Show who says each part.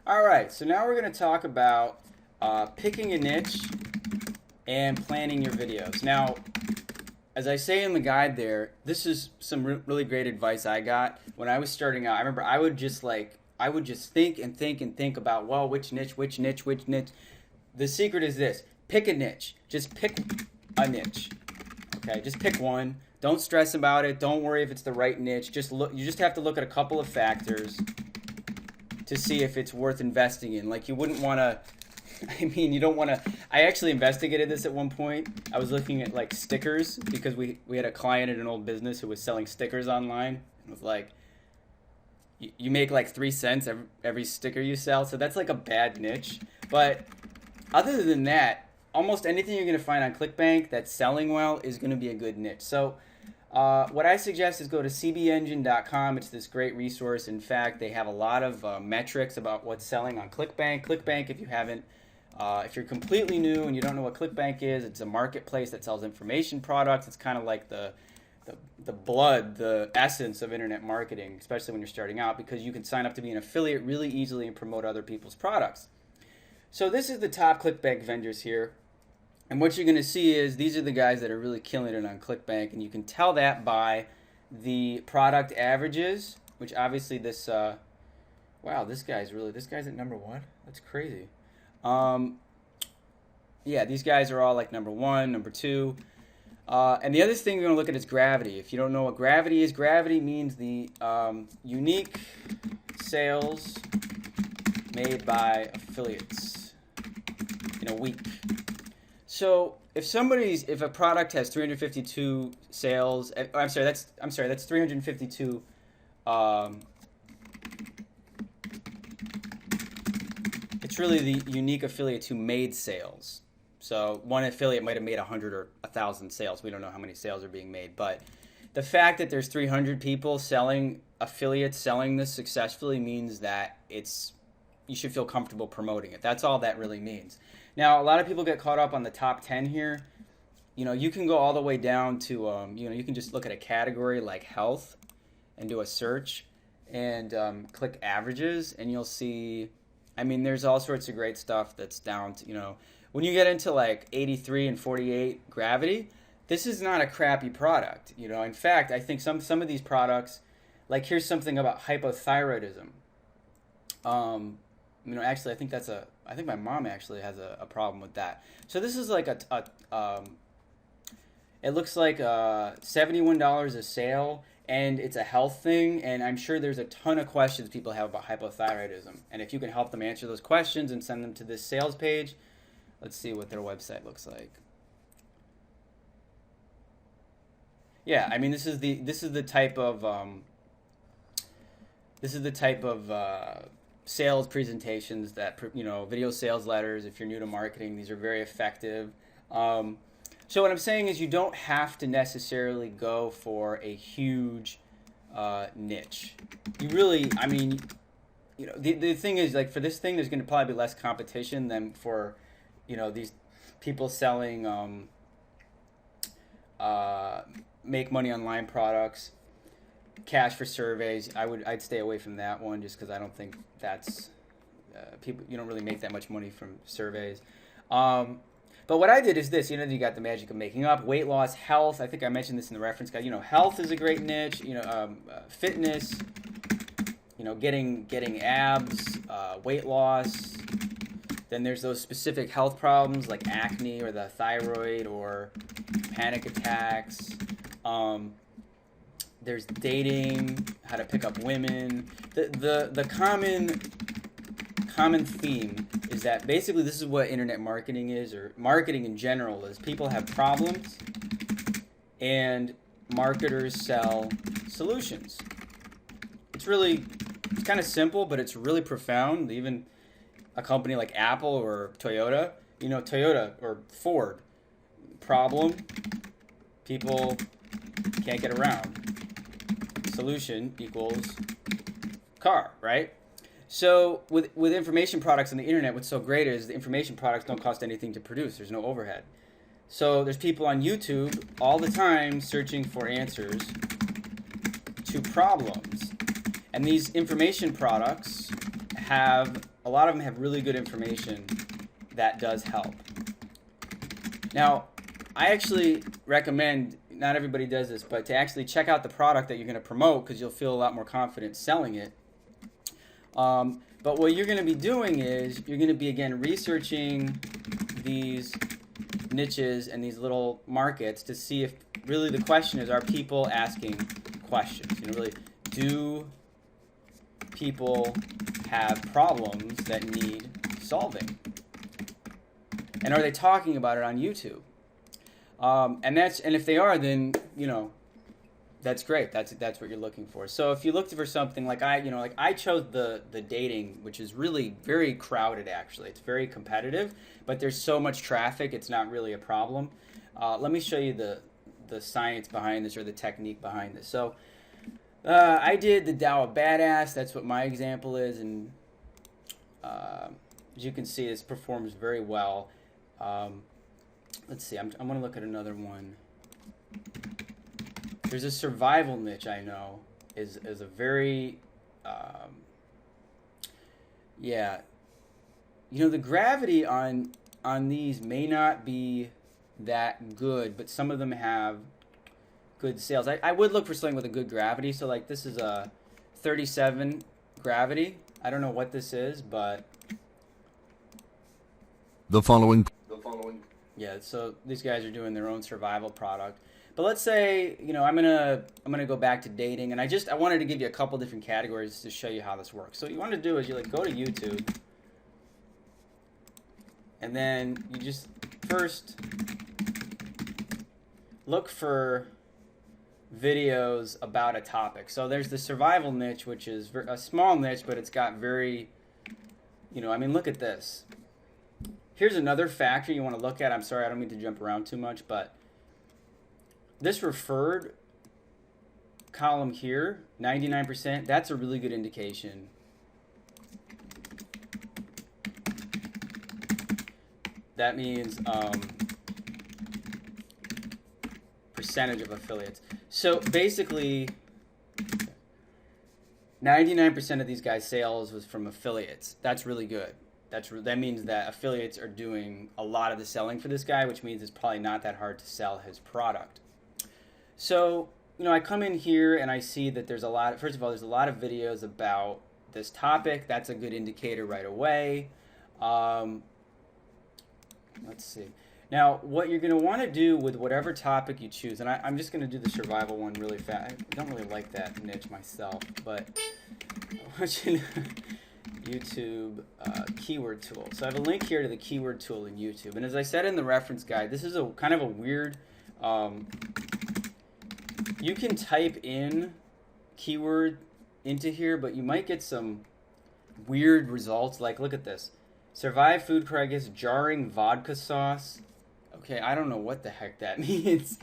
Speaker 1: All right, so now we're going to talk about picking a niche and planning your videos. Now, as I say in the guide there, this is some really great advice I got when I was starting out. I remember I would just think and think and think about, well, which niche. The secret is this: pick a niche. Just pick a niche. Okay, just pick one. Don't stress about it. Don't worry if it's the right niche. Just look. You just have to look at a couple of factors to see if it's worth investing in. Like, you wouldn't want to. You don't want to. I actually investigated this at one point. I was looking at like stickers because we had a client at an old business who was selling stickers online. It was like, you make like 3 cents every sticker you sell, so that's like a bad niche. But other than that, almost anything you're going to find on ClickBank that's selling well is going to be a good niche. So what I suggest is go to cbengine.com. It's this great resource. In fact, they have a lot of metrics about what's selling on ClickBank. ClickBank, if you're completely new and you don't know what ClickBank is, it's a marketplace that sells information products. It's kind of like the essence of internet marketing, especially when you're starting out, because you can sign up to be an affiliate really easily and promote other people's products. So this is the top ClickBank vendors here. And what you're going to see is these are the guys that are really killing it on ClickBank, and you can tell that by the product averages, which obviously this guy's at number one. That's crazy. These guys are all like number one, number two. And the other thing we're going to look at is gravity. If you don't know what gravity is, gravity means the unique sales made by affiliates in a week. So if a product has 352 sales, that's 352. It's really the unique affiliates who made sales. So one affiliate might have made 100 or 1,000 sales. We don't know how many sales are being made, but the fact that there's 300 people affiliates selling this successfully means that you should feel comfortable promoting it. That's all that really means. Now, a lot of people get caught up on the top 10 here. You can go all the way down to, you can just look at a category like health and do a search and click averages, and you'll see, there's all sorts of great stuff that's down to, when you get into like 83 and 48 gravity, this is not a crappy product. In fact, I think some of these products, like here's something about hypothyroidism. Actually, I think my mom actually has a problem with that. So this is like it looks like $71 a sale, and it's a health thing, and I'm sure there's a ton of questions people have about hypothyroidism. And if you can help them answer those questions and send them to this sales page, let's see what their website looks like. Yeah, this is the type of sales presentations that, video sales letters. If you're new to marketing, these are very effective. So what I'm saying is you don't have to necessarily go for a huge niche. You really, the thing is, like, for this thing, there's going to probably be less competition than for, these people selling make money online products. Cash for surveys, I'd stay away from that one just because I don't think that's you don't really make that much money from surveys. But what I did is this, you got the magic of making up, weight loss, health. I think I mentioned this in the reference guide. Health is a great niche. Fitness. Getting abs, weight loss. Then there's those specific health problems like acne or the thyroid or panic attacks. There's dating, how to pick up women. The common theme is that basically this is what internet marketing is, or marketing in general is. People have problems and marketers sell solutions. It's kind of simple, but it's really profound. Even a company like Apple or Toyota, Toyota or Ford, problem, people can't get around. Solution equals car, right? So with information products on the internet, what's so great is the information products don't cost anything to produce. There's no overhead. So there's people on YouTube all the time searching for answers to problems. And these information products a lot of them have really good information that does help. Now, I actually recommend, not everybody does this, but to actually check out the product that you're going to promote, because you'll feel a lot more confident selling it. But what you're going to be doing is you're going to be, again, researching these niches and these little markets to see if really the question is, are people asking questions? You know, really, do people have problems that need solving? And are they talking about it on YouTube? And if they are, then, you know, that's great. That's what you're looking for. So if you looked for something like I chose the dating, which is really very crowded. Actually, it's very competitive, but there's so much traffic, it's not really a problem. Let me show you the science behind this, or the technique behind this. So I did the Tao of Badass. That's what my example is, and as you can see, this performs very well. Let's see. I'm going to look at another one. There's a survival niche I know is a very, yeah. You know, the gravity on these may not be that good, but some of them have good sales. I would look for something with a good gravity. So like this is a 37 gravity. I don't know what this is, but
Speaker 2: the following.
Speaker 1: Yeah, so these guys are doing their own survival product. But let's say, you know, I'm gonna go back to dating, and I wanted to give you a couple different categories to show you how this works. So what you want to do is you like go to YouTube, and then you just first look for videos about a topic. So there's the survival niche, which is a small niche, but it's got very, you know, I mean, look at this. Here's another factor you want to look at. I'm sorry, I don't mean to jump around too much, but this referred column here, 99%, that's a really good indication. That means percentage of affiliates. So basically, 99% of these guys' sales was from affiliates. That's really good. That means that affiliates are doing a lot of the selling for this guy, which means it's probably not that hard to sell his product. So, you know, I come in here and I see that there's a lot, first of all, there's a lot of videos about this topic. That's a good indicator right away. Let's see. Now, what you're going to want to do with whatever topic you choose, and I'm just going to do the survival one really fast. I don't really like that niche myself, but I want you to YouTube keyword tool. So I have a link here to the keyword tool in YouTube. And as I said in the reference guide, this is a kind of a weird, you can type in keyword into here, but you might get some weird results. Like, look at this. Survive food crisis, jarring vodka sauce. Okay, I don't know what the heck that means.